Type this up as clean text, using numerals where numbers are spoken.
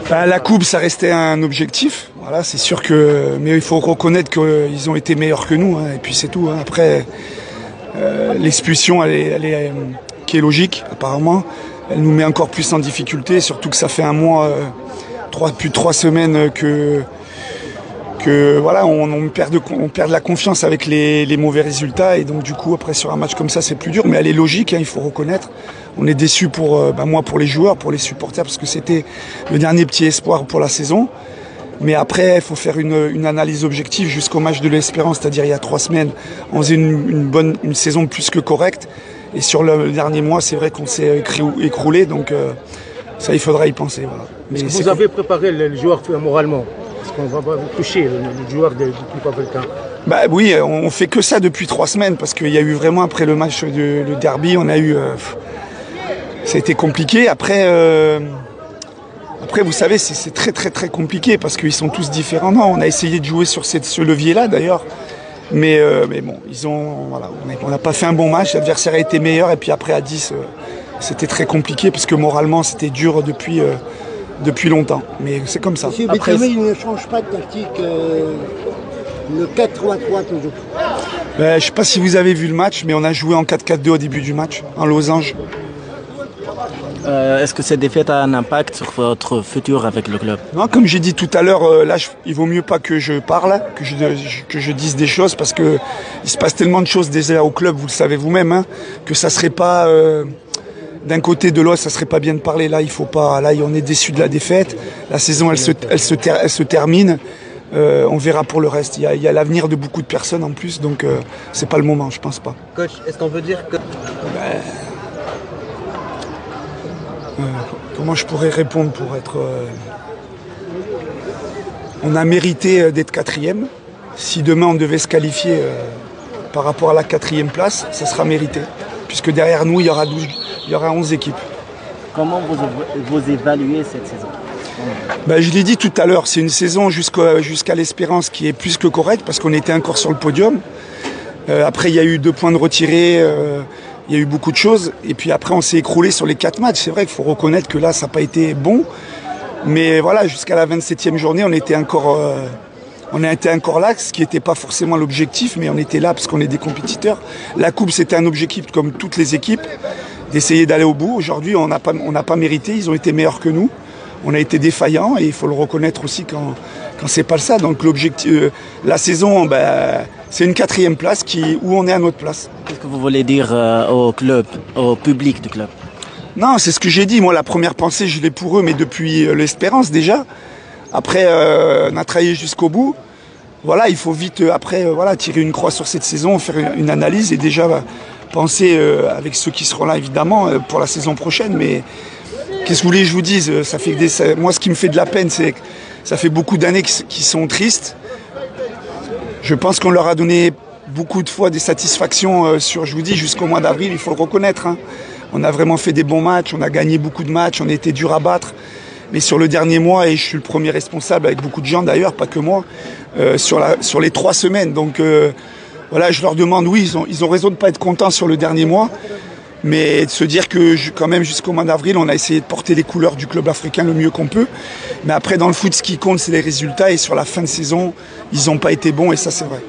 La coupe, ça restait un objectif. Voilà, c'est sûr que, mais il faut reconnaître qu'ils ont été meilleurs que nous, hein, et puis c'est tout. Hein. Après, l'expulsion, qui est logique, apparemment, elle nous met encore plus en difficulté, surtout que ça fait un mois, plus de 3 semaines que voilà, on perd de la confiance avec les mauvais résultats, et donc du coup après sur un match comme ça c'est plus dur, mais elle est logique, hein, il faut reconnaître. On est déçus moi pour les joueurs, pour les supporters, parce que c'était le dernier petit espoir pour la saison. Mais après il faut faire une analyse objective jusqu'au match de l'Espérance, c'est-à-dire il y a 3 semaines, on faisait une saison plus que correcte, et sur le dernier mois c'est vrai qu'on s'est écroulé, donc ça il faudra y penser. Voilà. Mais vous avez préparé le joueur moralement? On va pas toucher le joueur de l'équipe africaine. Oui, on fait que ça depuis 3 semaines, parce qu'il y a eu vraiment, après le match le derby, on a eu ça a été compliqué. Après vous savez, c'est très très très compliqué parce qu'ils sont tous différents. Non, on a essayé de jouer sur ce levier-là d'ailleurs, mais bon, on n'a pas fait un bon match. L'adversaire a été meilleur, et puis après à 10, c'était très compliqué parce que moralement c'était dur depuis longtemps, mais c'est comme ça. Monsieur Bétramé, il ne change pas de tactique, le 4-3-3 toujours. Je ne sais pas si vous avez vu le match, mais on a joué en 4-4-2 au début du match, en losange. Est-ce que cette défaite a un impact sur votre futur avec le club? Non, comme j'ai dit tout à l'heure, là, il vaut mieux pas que je parle, que je dise des choses, parce que il se passe tellement de choses déjà au club, vous le savez vous-même, hein, que ça serait pas... d'un côté de l'autre, ça serait pas bien de parler. Là, il faut pas. Là, on est déçu de la défaite. La saison, elle se termine. On verra pour le reste. Il y a l'avenir de beaucoup de personnes en plus, donc c'est pas le moment, je pense pas. Coach, est-ce qu'on peut dire que... Comment je pourrais répondre pour être... On a mérité d'être 4e. Si demain on devait se qualifier par rapport à la 4e place, ça sera mérité. Puisque derrière nous, il y aura 11 équipes. Comment vous évaluez cette saison? Je l'ai dit tout à l'heure, c'est une saison jusqu'à l'Espérance qui est plus que correcte, parce qu'on était encore sur le podium. Après, il y a eu 2 points de retirés, il y a eu beaucoup de choses. Et puis après, on s'est écroulé sur les 4 matchs. C'est vrai qu'il faut reconnaître que là, ça n'a pas été bon. Mais voilà, jusqu'à la 27e journée, on était encore là, ce qui n'était pas forcément l'objectif, mais on était là parce qu'on est des compétiteurs. La coupe, c'était un objectif comme toutes les équipes, d'essayer d'aller au bout. Aujourd'hui, on n'a pas mérité, ils ont été meilleurs que nous. On a été défaillants, et il faut le reconnaître aussi quand c'est pas ça. Donc l'objectif, la saison, c'est une 4e place où on est à notre place. Qu'est-ce que vous voulez dire au club, au public du club? Non, c'est ce que j'ai dit. Moi, la première pensée, je l'ai pour eux, mais depuis l'Espérance déjà. Après, on a travaillé jusqu'au bout. Voilà, il faut vite tirer une croix sur cette saison, faire une analyse, et déjà penser avec ceux qui seront là évidemment pour la saison prochaine. Mais qu'est-ce que vous voulez que je vous dise? Moi, ce qui me fait de la peine, c'est que ça fait beaucoup d'années qu'ils sont tristes. Je pense qu'on leur a donné beaucoup de fois des satisfactions je vous dis, jusqu'au mois d'avril, il faut le reconnaître. Hein. On a vraiment fait des bons matchs, on a gagné beaucoup de matchs, on a été dur à battre. Mais sur le dernier mois, et je suis le premier responsable avec beaucoup de gens d'ailleurs, pas que moi, sur les 3 semaines. Donc voilà, je leur demande, oui, ils ont raison de ne pas être contents sur le dernier mois, mais de se dire que quand même jusqu'au mois d'avril, on a essayé de porter les couleurs du club africain le mieux qu'on peut. Mais après, dans le foot, ce qui compte, c'est les résultats, et sur la fin de saison, ils n'ont pas été bons, et ça c'est vrai.